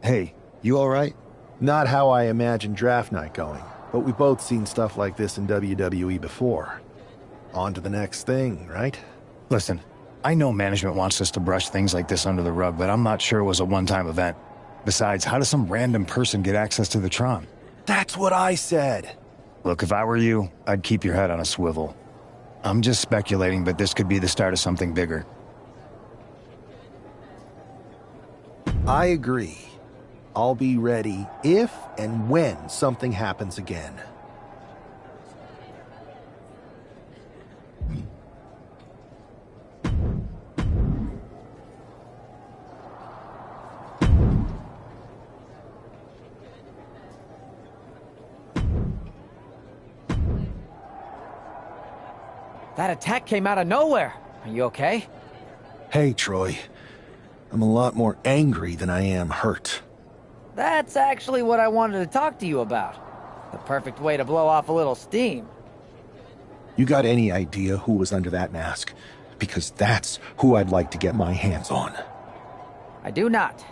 Hey, you alright? Not how I imagined draft night going, but we've both seen stuff like this in WWE before. On to the next thing, right? Listen, I know management wants us to brush things like this under the rug, but I'm not sure it was a one-time event. Besides, how does some random person get access to the Tron? That's what I said! Look, if I were you, I'd keep your head on a swivel. I'm just speculating, but this could be the start of something bigger. I agree. I'll be ready if and when something happens again. That attack came out of nowhere. Are you okay? Hey, Troy. I'm a lot more angry than I am hurt. That's actually what I wanted to talk to you about. The perfect way to blow off a little steam. You got any idea who was under that mask? Because that's who I'd like to get my hands on. I do not.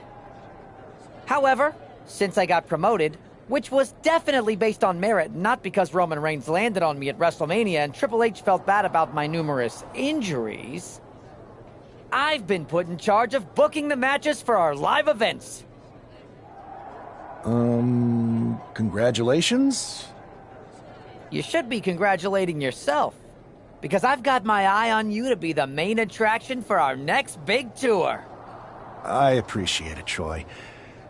However, since I got promoted, which was definitely based on merit, not because Roman Reigns landed on me at WrestleMania and Triple H felt bad about my numerous injuries, I've been put in charge of booking the matches for our live events. Congratulations? You should be congratulating yourself, because I've got my eye on you to be the main attraction for our next big tour. I appreciate it, Troy.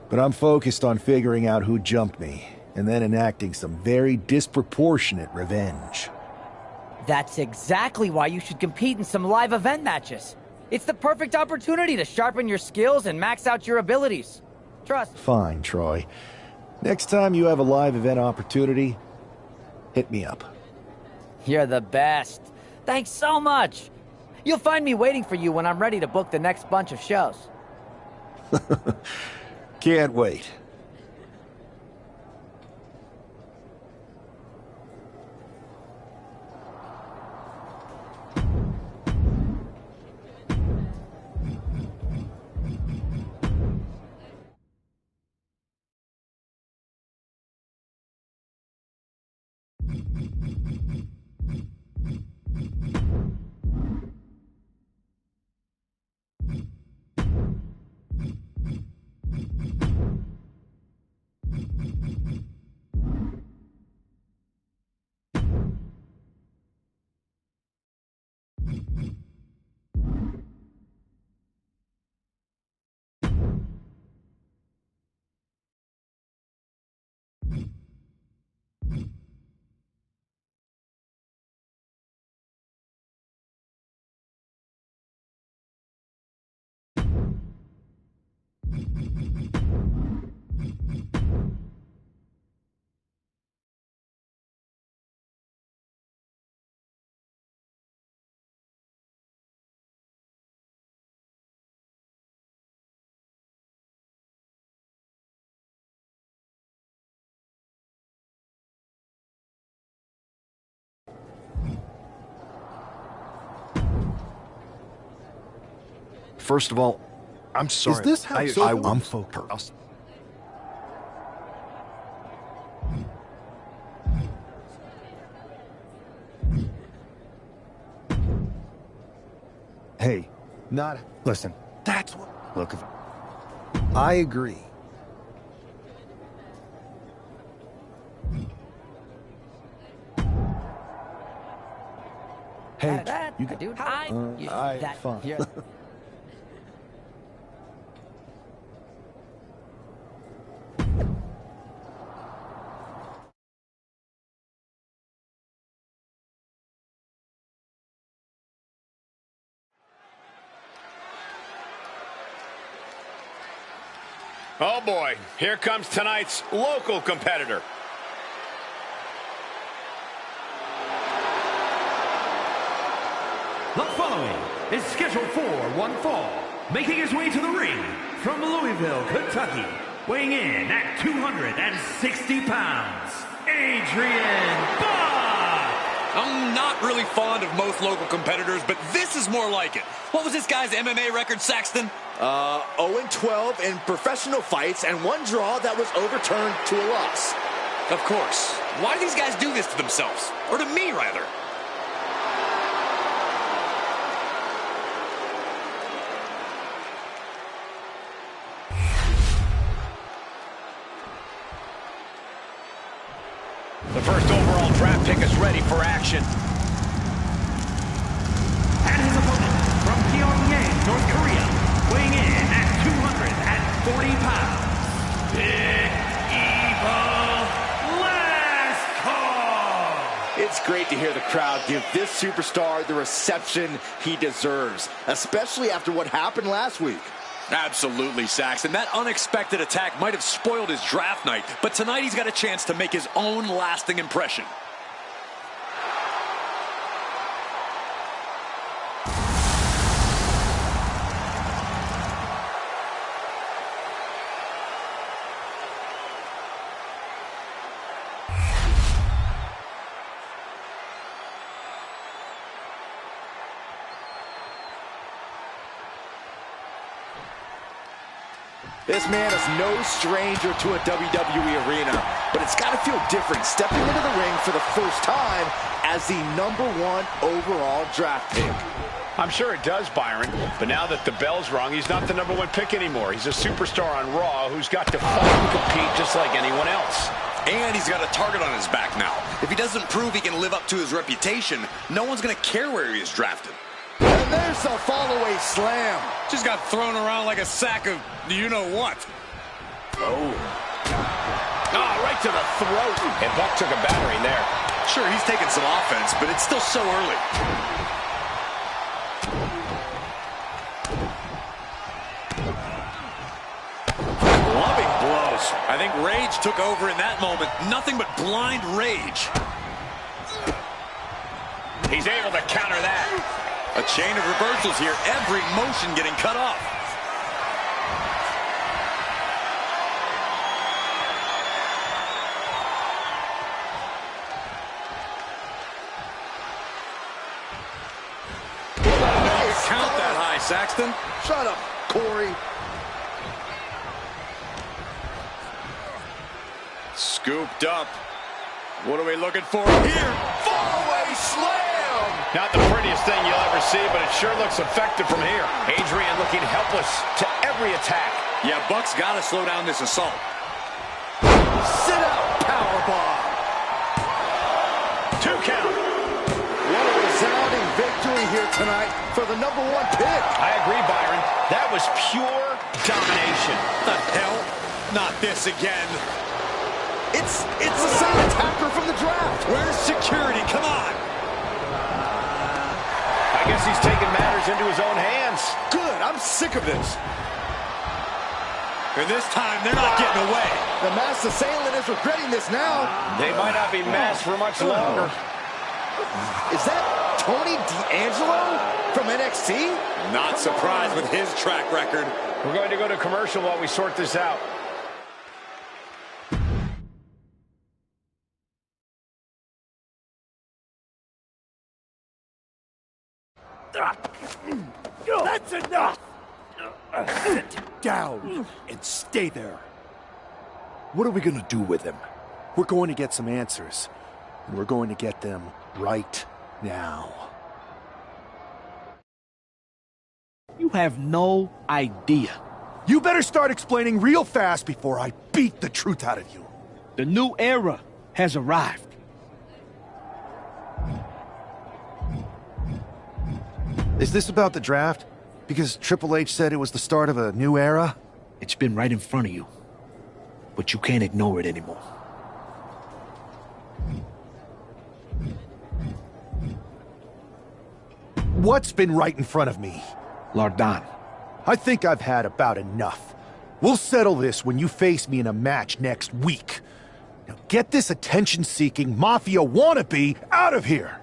But I'm focused on figuring out who jumped me, and then enacting some very disproportionate revenge. That's exactly why you should compete in some live event matches. It's the perfect opportunity to sharpen your skills and max out your abilities. Trust. Fine, Troy. Next time you have a live event opportunity, hit me up. You're the best. Thanks so much. You'll find me waiting for you when I'm ready to book the next bunch of shows. Can't wait. First of all, I'm sorry. Is this how I'm focused? Hey, Not... listen. That's what... Look, if I agree. Hey, you got... Dude, fine. Oh boy, here comes tonight's local competitor. The following is scheduled for one fall, making his way to the ring from Louisville, Kentucky, weighing in at 260 pounds, Adrian Bach! I'm not really fond of most local competitors, but this is more like it. What was this guy's MMA record, Saxton? 0-12 in professional fights and one draw that was overturned to a loss. Of course. Why do these guys do this to themselves? Or to me, rather? The first overall draft pick is ready for action. And his opponent from Pyongyang, North Korea, weighing in at 240 pounds, Big Evil Lasco! It's great to hear the crowd give this superstar the reception he deserves, especially after what happened last week. Absolutely, Saxton. That unexpected attack might have spoiled his draft night, but tonight he's got a chance to make his own lasting impression. This man is no stranger to a WWE arena, but it's got to feel different stepping into the ring for the first time as the #1 overall draft pick. I'm sure it does, Byron, but now that the bell's rung, he's not the #1 pick anymore. He's a superstar on Raw who's got to fight and compete just like anyone else. And he's got a target on his back now. If he doesn't prove he can live up to his reputation, no one's going to care where he is drafted. And there's the fall-away slam. Just got thrown around like a sack of you-know-what. Oh, right to the throat. And Buck took a battering there. Sure, he's taking some offense, but it's still so early. Loving blows. I think rage took over in that moment. Nothing but blind rage. He's able to counter that. A chain of reversals here. Every motion getting cut off. Count that high, Saxton. Shut up, Corey. Scooped up. What are we looking for here? Fall-away slam. Not the prettiest thing you'll ever see, but it sure looks effective from here. Adrian looking helpless to every attack. Yeah, Buck's got to slow down this assault. Sit out, powerbomb. 2 count. What a resounding victory here tonight for the #1 pick. I agree, Byron. That was pure domination. The hell? Not this again. It's the same attacker from the draft. Where's security? Come on. I guess he's taking matters into his own hands. Good, I'm sick of this. And this time, they're not getting away. The masked assailant is regretting this now. They might not be masked for much longer. Is that Tony D'Angelo from NXT? Not surprised with his track record. We're going to go to commercial while we sort this out. That's enough! Sit down and stay there. What are we gonna do with him? We're going to get some answers, and we're going to get them right now. You have no idea. You better start explaining real fast before I beat the truth out of you. The new era has arrived. Is this about the draft? Because Triple H said it was the start of a new era? It's been right in front of you, but you can't ignore it anymore. What's been right in front of me? Lardan. I think I've had about enough. We'll settle this when you face me in a match next week. Now get this attention-seeking mafia wannabe out of here!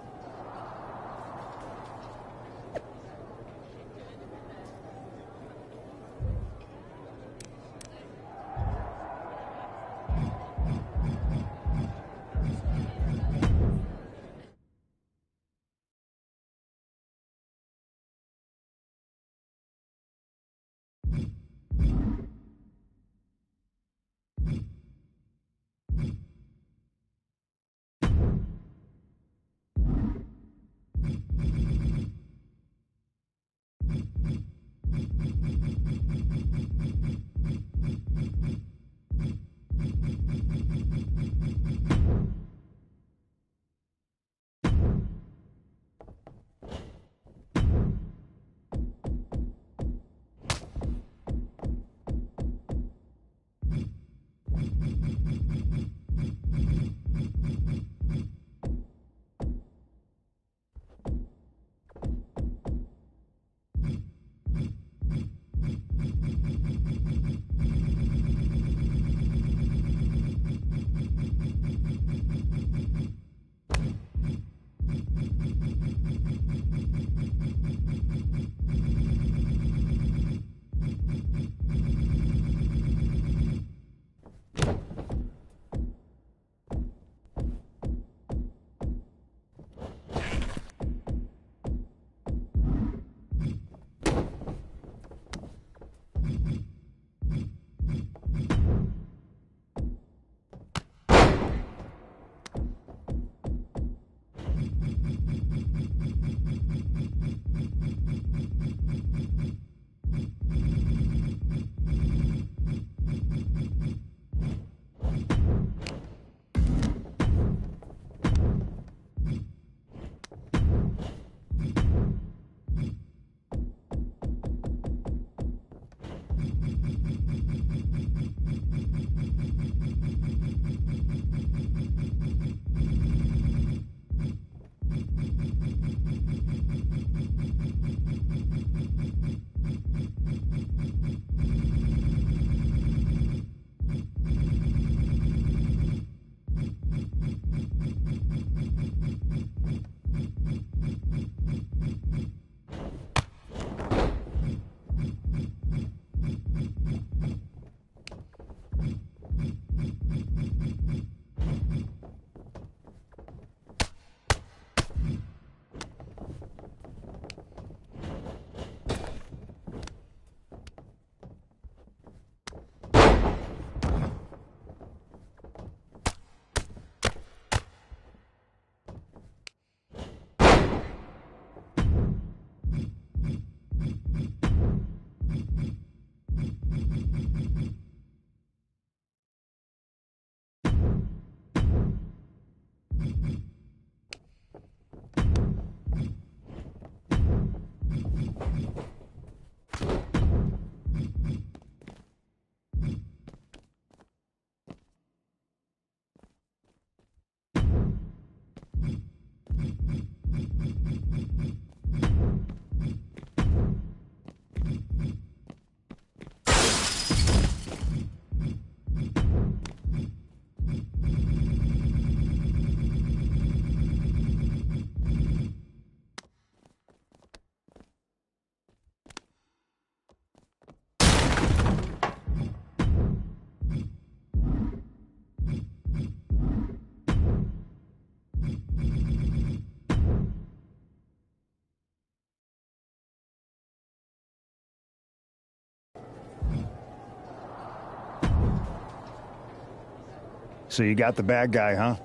So you got the bad guy, huh?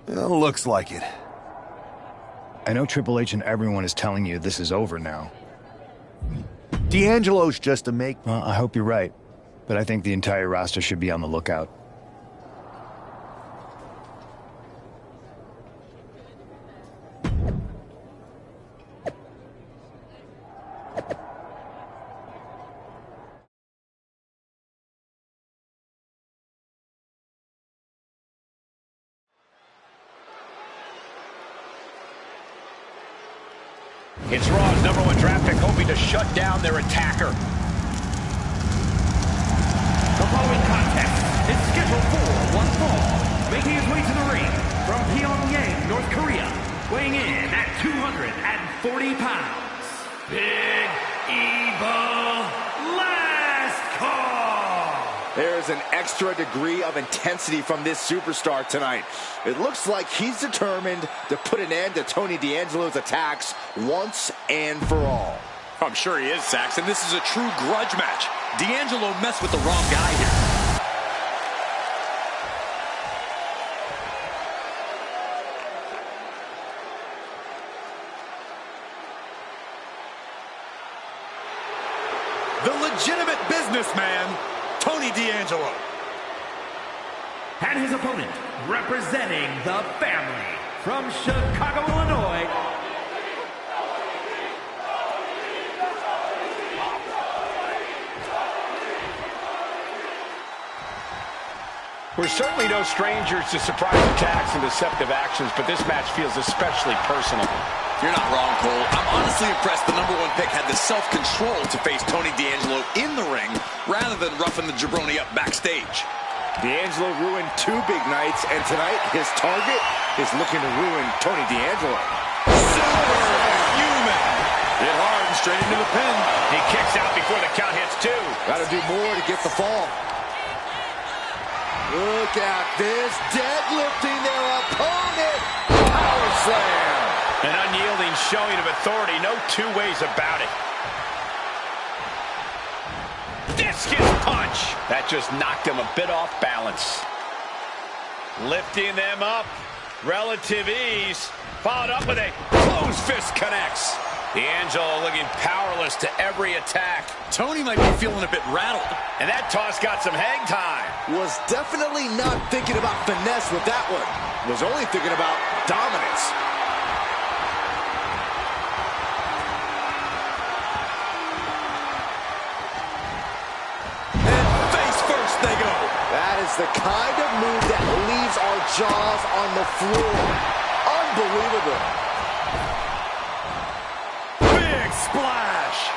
Well, looks like it. I know Triple H and everyone is telling you this is over now. D'Angelo's just a make... Well, I hope you're right, but I think the entire roster should be on the lookout. It's Raw's #1 draft pick hoping to shut down their attacker. The following contest is scheduled for one fall. Making his way to the ring from Pyongyang, North Korea, weighing in at 240 pounds, Big Evil Last Call. There's an extra degree of intensity from this superstar tonight. It looks like he's determined to put an end to Tony D'Angelo's attacks once and for all. I'm sure he is, Saxon. This is a true grudge match. D'Angelo messed with the wrong guy here. The legitimate businessman, Tony D'Angelo. And his opponent, representing the family from Chicago, Illinois, We're certainly no strangers to surprise attacks and deceptive actions, but this match feels especially personal. You're not wrong, Cole. I'm honestly impressed the #1 pick had the self-control to face Tony D'Angelo in the ring rather than roughing the jabroni up backstage. D'Angelo ruined 2 big nights, and tonight his target is looking to ruin Tony D'Angelo. Superhuman! Hit hard and straight into the pin. He kicks out before the count hits 2. Got to do more to get the fall. Look at this, deadlifting their opponent. Power slam. An unyielding showing of authority, no two ways about it. Discus punch. That just knocked him a bit off balance. Lifting them up. Relative ease. Followed up with a closed fist connects. D'Angelo looking powerless to every attack. Tony might be feeling a bit rattled. And that toss got some hang time. Was definitely not thinking about finesse with that one. Was only thinking about dominance. And face first they go. That is the kind of move that leaves our jaws on the floor. Unbelievable. Big splash.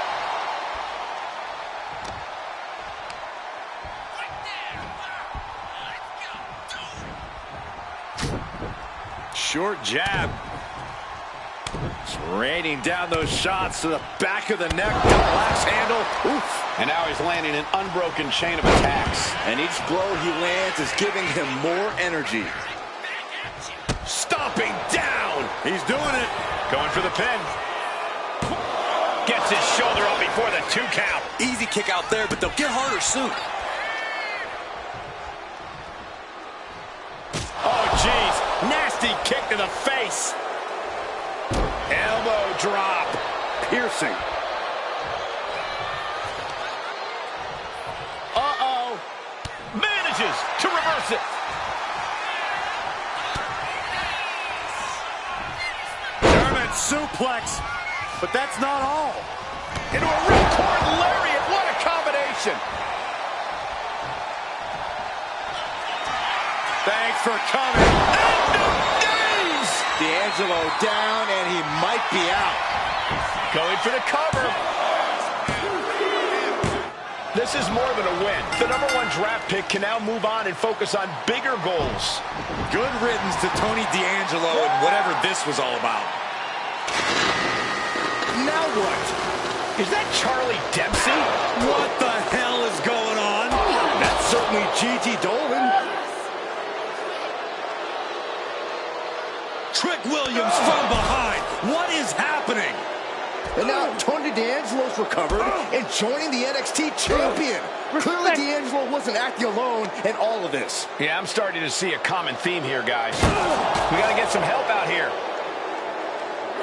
Short jab. Just raining down those shots to the back of the neck. Double axe handle. Oof. And now he's landing an unbroken chain of attacks. And each blow he lands is giving him more energy. Stomping down. He's doing it. Going for the pin. Gets his shoulder up before the 2 count. Easy kick out there, but they'll get harder soon. Oh, jeez. Nasty kick to the face. Elbow drop. Piercing. Uh-oh. Manages to reverse it. German suplex. But that's not all. Into a ripcord lariat. What a combination. Thanks for coming. D'Angelo down, and he might be out. Going for the cover. This is more than a win. The #1 draft pick can now move on and focus on bigger goals. Good riddance to Tony D'Angelo and whatever this was all about. Now what? Is that Charlie Dempsey? What the hell is going on? That's certainly Gigi Dolan. Trick Williams from behind. What is happening? And now Tony D'Angelo's recovered and joining the NXT champion. Clearly D'Angelo wasn't acting alone in all of this. Yeah, I'm starting to see a common theme here, guys. We got to get some help out here.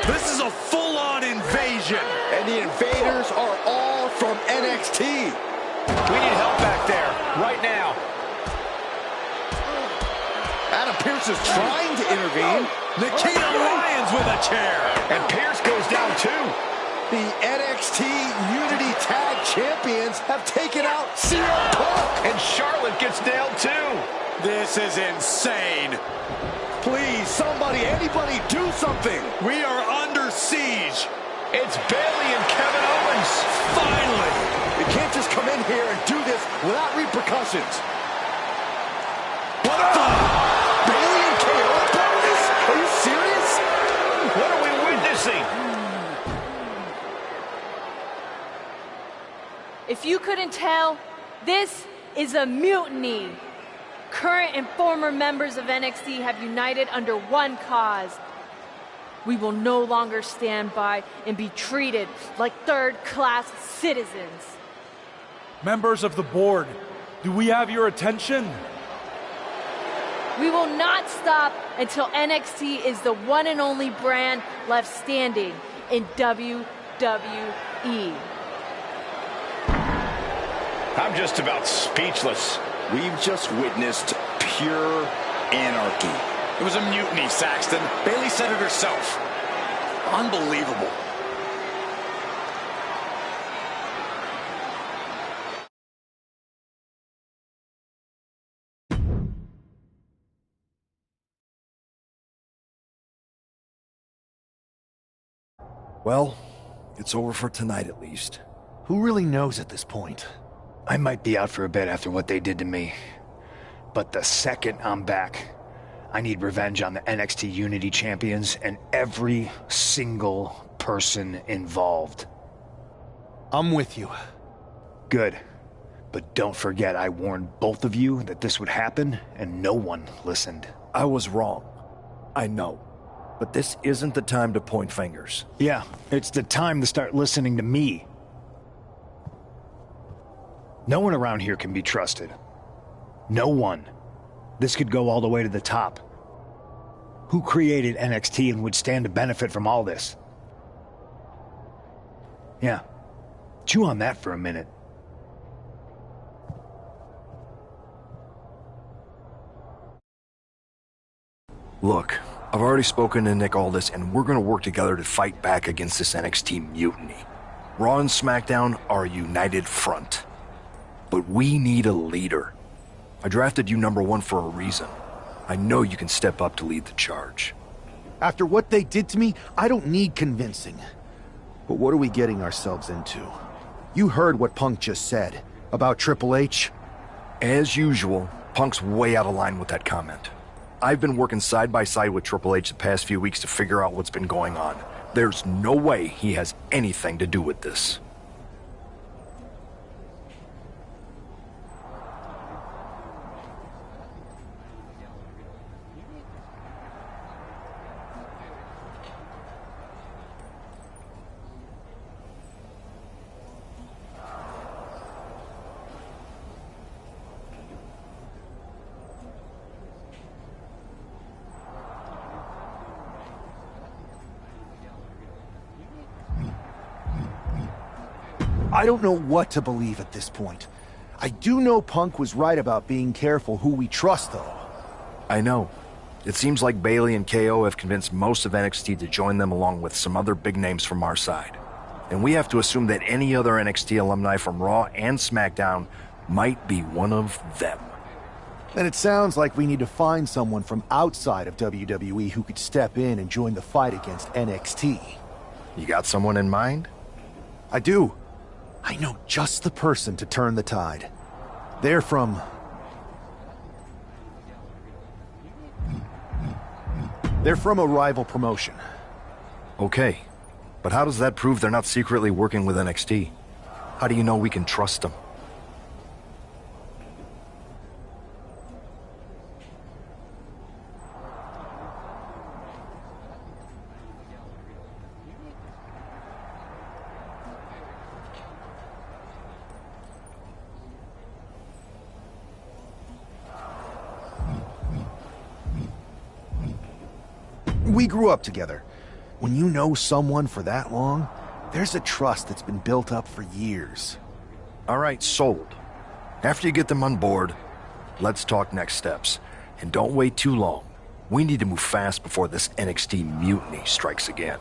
This is a full-on invasion. And the invaders are all from NXT. We need help back there, right now. Adam Pearce is trying to intervene. Nikita Lyons with a chair. And Pierce goes down too. The NXT Unity Tag Champions have taken out CM Punk. And Charlotte gets nailed too. This is insane. Please, somebody, anybody, do something. We are under siege. It's Bayley and Kevin Owens. Finally. You can't just come in here and do this without repercussions. What the? Bayley and KO bonus? Are you serious? What are we witnessing? If you couldn't tell, this is a mutiny. Current and former members of NXT have united under one cause. We will no longer stand by and be treated like third-class citizens. Members of the board, do we have your attention? We will not stop until NXT is the one and only brand left standing in WWE. I'm just about speechless. We've just witnessed pure anarchy. It was a mutiny, Saxton. Bayley said it herself. Unbelievable. Well, it's over for tonight at least. Who really knows at this point? I might be out for a bit after what they did to me. But the second I'm back, I need revenge on the NXT Unity Champions and every single person involved. I'm with you. Good. But don't forget I warned both of you that this would happen, and no one listened. I was wrong. I know. But this isn't the time to point fingers. Yeah, it's the time to start listening to me. No one around here can be trusted. No one. This could go all the way to the top. Who created NXT and would stand to benefit from all this? Yeah. Chew on that for a minute. Look, I've already spoken to Nick Aldis, and we're gonna work together to fight back against this NXT mutiny. Raw and SmackDown are a united front. But we need a leader. I drafted you #1 for a reason. I know you can step up to lead the charge. After what they did to me, I don't need convincing. But what are we getting ourselves into? You heard what Punk just said about Triple H. As usual, Punk's way out of line with that comment. I've been working side by side with Triple H the past few weeks to figure out what's been going on. There's no way he has anything to do with this. I don't know what to believe at this point. I do know Punk was right about being careful who we trust, though. I know. It seems like Bayley and KO have convinced most of NXT to join them along with some other big names from our side. And we have to assume that any other NXT alumni from Raw and SmackDown might be one of them. And it sounds like we need to find someone from outside of WWE who could step in and join the fight against NXT. You got someone in mind? I do. I know just the person to turn the tide. They're from a rival promotion. Okay, but how does that prove they're not secretly working with NXT? How do you know we can trust them? We grew up together. When you know someone for that long, there's a trust that's been built up for years. All right, sold. After you get them on board, let's talk next steps. And don't wait too long. We need to move fast before this NXT mutiny strikes again.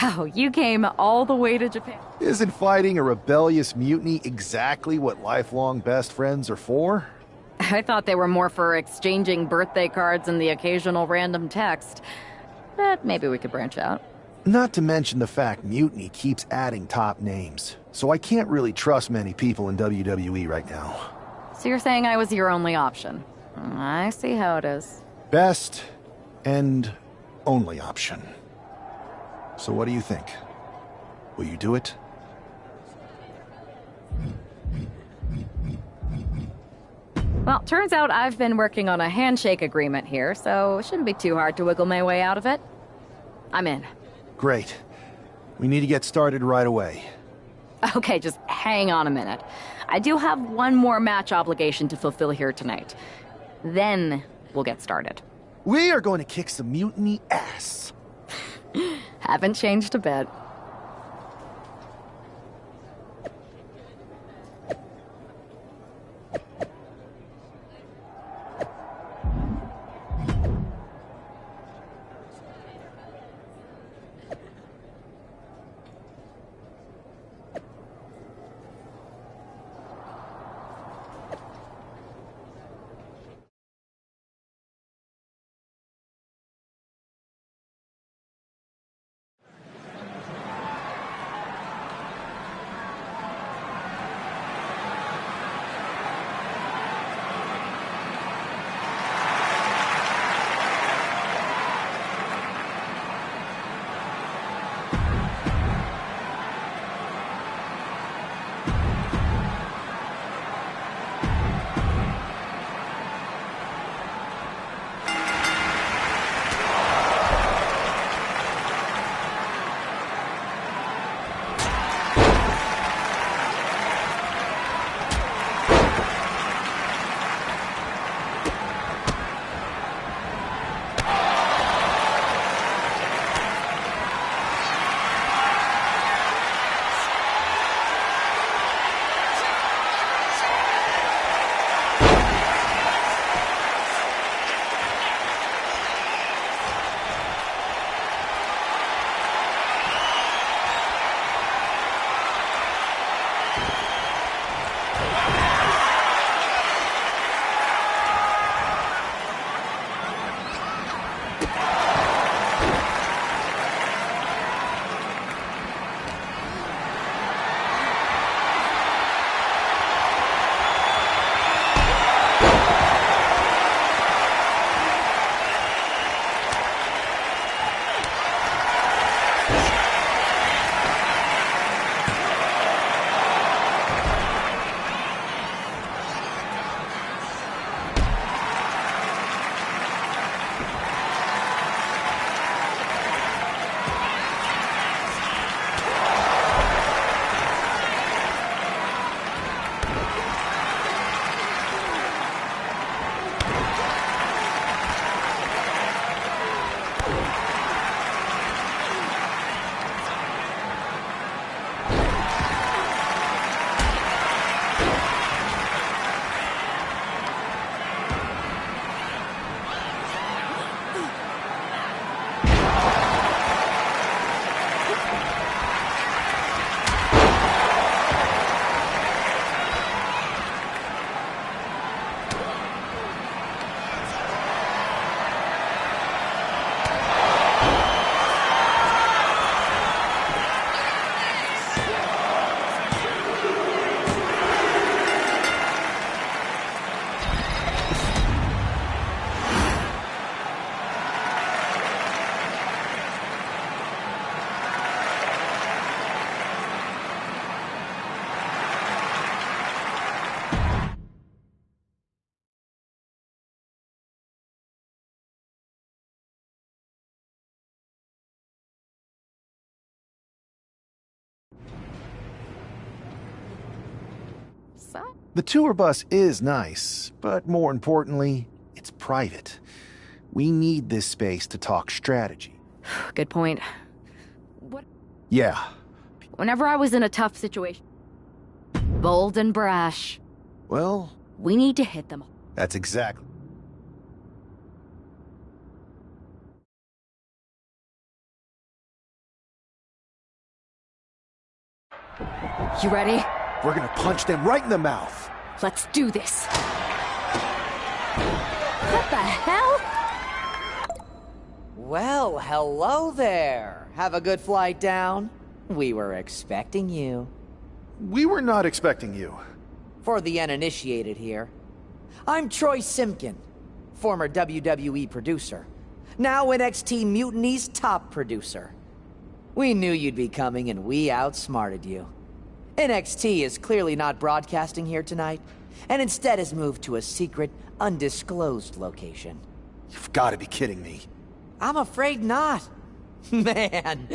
Wow, you came all the way to Japan. Isn't fighting a rebellious mutiny exactly what lifelong best friends are for? I thought they were more for exchanging birthday cards and the occasional random text. But maybe we could branch out. Not to mention the fact Mutiny keeps adding top names, so I can't really trust many people in WWE right now. So you're saying I was your only option? I see how it is. Best and only option. So what do you think? Will you do it? Well, turns out I've been working on a handshake agreement here, so it shouldn't be too hard to wiggle my way out of it. I'm in. Great. We need to get started right away. Okay, just hang on a minute. I do have one more match obligation to fulfill here tonight. Then we'll get started. We are going to kick some mutiny ass. Haven't changed a bit. The tour bus is nice, but more importantly, it's private. We need this space to talk strategy. Good point. What? Yeah. Whenever I was in a tough situation, bold and brash. Well, we need to hit them. That's exactly. You ready? We're gonna punch them right in the mouth. Let's do this. What the hell? Well, hello there. Have a good flight down. We were expecting you. We were not expecting you. For the uninitiated here, I'm Troy Simkin, former WWE producer, now NXT Mutiny's top producer. We knew you'd be coming and we outsmarted you. NXT is clearly not broadcasting here tonight, and instead has moved to a secret, undisclosed location. You've got to be kidding me. I'm afraid not. Man,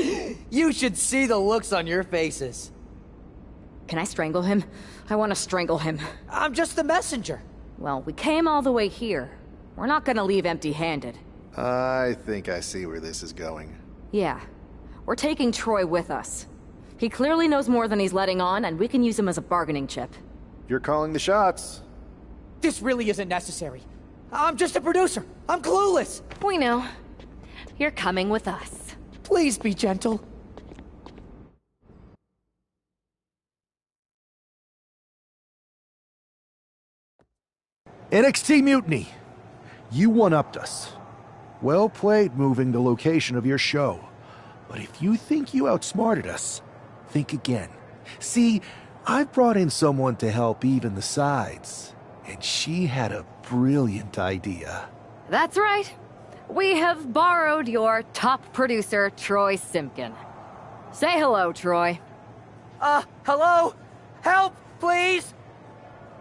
you should see the looks on your faces. Can I strangle him? I want to strangle him. I'm just the messenger. Well, we came all the way here. We're not gonna leave empty-handed. I think I see where this is going. Yeah. We're taking Troy with us. He clearly knows more than he's letting on, and we can use him as a bargaining chip. You're calling the shots. This really isn't necessary. I'm just a producer. I'm clueless. We know. You're coming with us. Please be gentle. NXT Mutiny. You one-upped us. Well played moving the location of your show. But if you think you outsmarted us, think again. See, I've brought in someone to help even the sides, and she had a brilliant idea. That's right. We have borrowed your top producer, Troy Simpkin. Say hello, Troy. Hello? Help, please?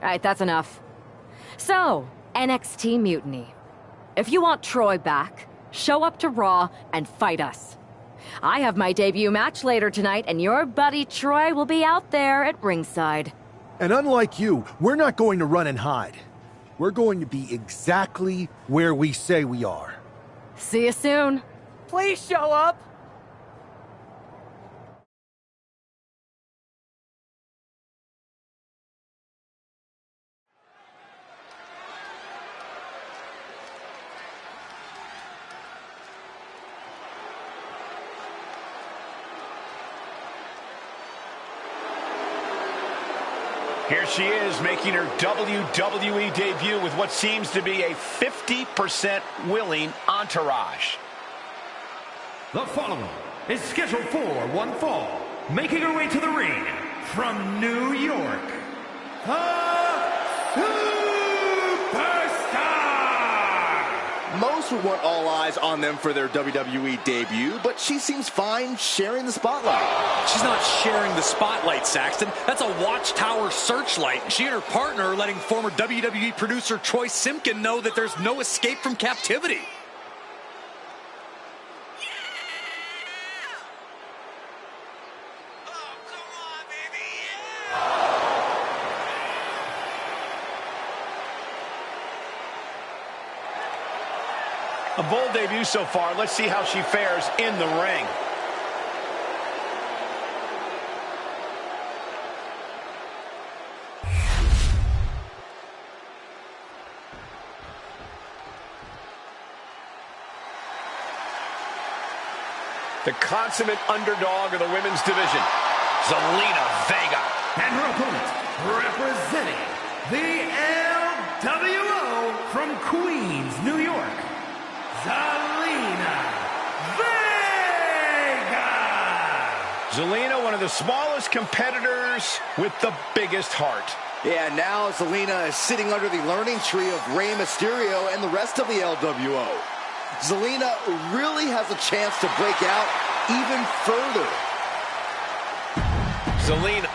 All right, that's enough. So, NXT Mutiny. If you want Troy back, show up to Raw and fight us. I have my debut match later tonight, and your buddy Troy will be out there at ringside. And unlike you, we're not going to run and hide. We're going to be exactly where we say we are. See you soon. Please show up. Here she is, making her WWE debut with what seems to be a 50% willing entourage. The following is scheduled for one fall, making her way to the ring from New York, the Superstar! Most would want all eyes on them for their WWE debut, but she seems fine sharing the spotlight. She's not sharing the spotlight, Saxton. That's a watchtower searchlight. She and her partner are letting former WWE producer Troy Simpkin know that there's no escape from captivity. A bold debut so far. Let's see how she fares in the ring. The consummate underdog of the women's division, Zelina Vega. And her opponent, representing the LWO from Queens, New York, Zelina Vega! Zelina, one of the smallest competitors with the biggest heart. Yeah, now Zelina is sitting under the learning tree of Rey Mysterio and the rest of the LWO. Zelina really has a chance to break out even further. Zelina.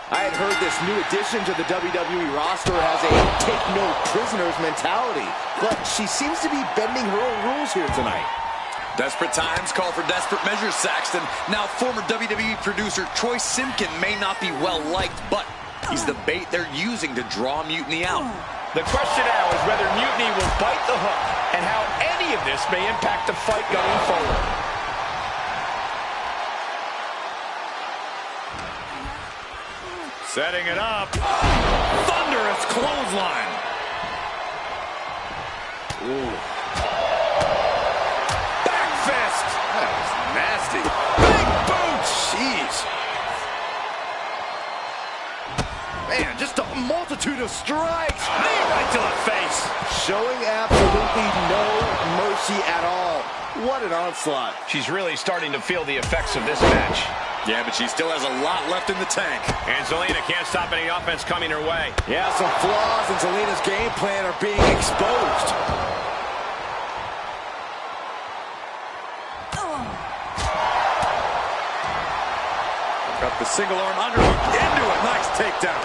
I had heard this new addition to the WWE roster has a take no prisoners mentality, but she seems to be bending her own rules here tonight. Desperate times call for desperate measures, Saxton. Now, former WWE producer Troy Simpkin may not be well-liked, but he's the bait they're using to draw Mutiny out. The question now is whether Mutiny will bite the hook and how any of this may impact the fight going forward. Setting it up. Thunderous clothesline. Ooh. Back fist. That was nasty. Big boot. Jeez. Man, just a multitude of strikes. Knee right to the face. Showing absolutely no mercy at all. What an onslaught. She's really starting to feel the effects of this match. Yeah, but she still has a lot left in the tank. And Zelina can't stop any offense coming her way. Yeah, some flaws in Zelina's game plan are being exposed. Got the single arm underhook into it. Nice takedown.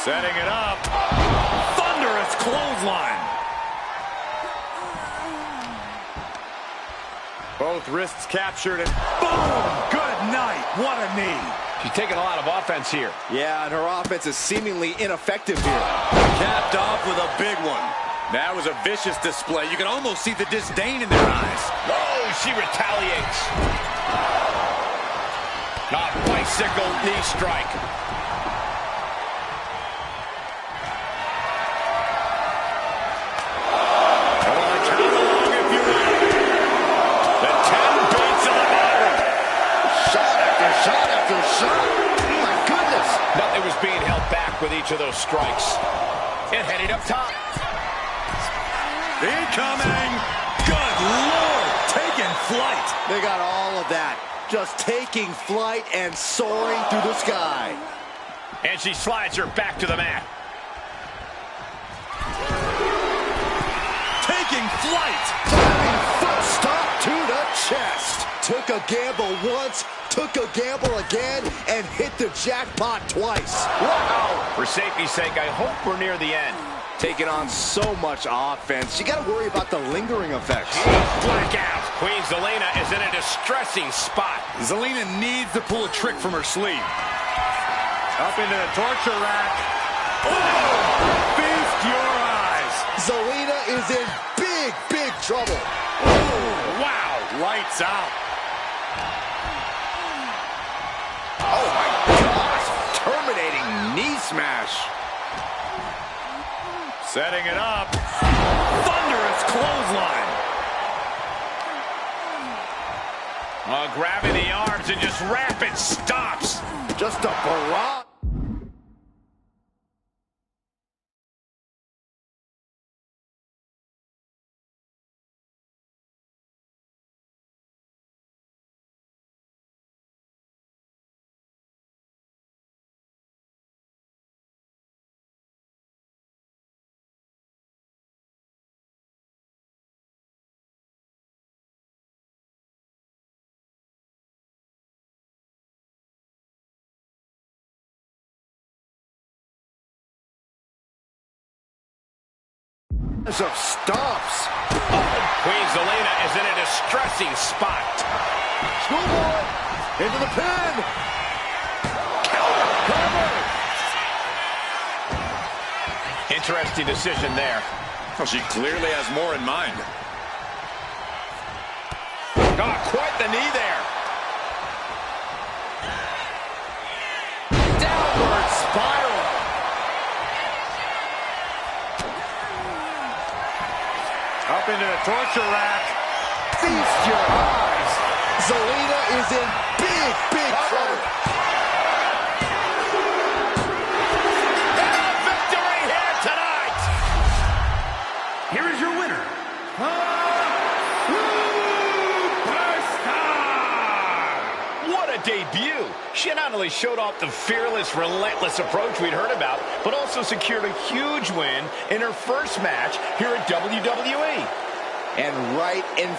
Setting it up. Thunderous clothesline. Both wrists captured and boom! Good night. What a knee. She's taking a lot of offense here. Yeah, and her offense is seemingly ineffective here. Capped off with a big one. That was a vicious display. You can almost see the disdain in their eyes. Oh, she retaliates. A bicycle knee strike. Nothing was being held back with each of those strikes. And heading up top. Incoming! Good Lord! Taking flight! They got all of that. Just taking flight and soaring through the sky. And she slides her back to the mat. Taking flight! Diving foot stomp to the chest. Took a gamble once, took a gamble again, and hit the jackpot twice. Wow! For safety's sake, I hope we're near the end. Taking on so much offense, you got to worry about the lingering effects. Blackout. Queen Zelina is in a distressing spot. Zelina needs to pull a trick from her sleeve. Up into the torture rack. Oh! Feast your eyes. Zelina is in big, big trouble. Oh, wow. Lights out. Oh, my gosh. Terminating knee smash. Setting it up. Thunderous clothesline. Grabbing the arms and just rapid stops. Just a barrage. Of stomps. Queen Zelina is in a distressing spot. Schoolboy into the pin. Cover. Interesting decision there. Well, she clearly has more in mind. Got quite the knee there. Downward spiral. Up into the torture rack. Feast your eyes. Zelina is in big, big trouble. And a victory here tonight. Here is your winner, Superstar! What a debut. She not only showed off the fearless, relentless approach we'd heard about, but also secured a huge win in her first match here at WWE. And right in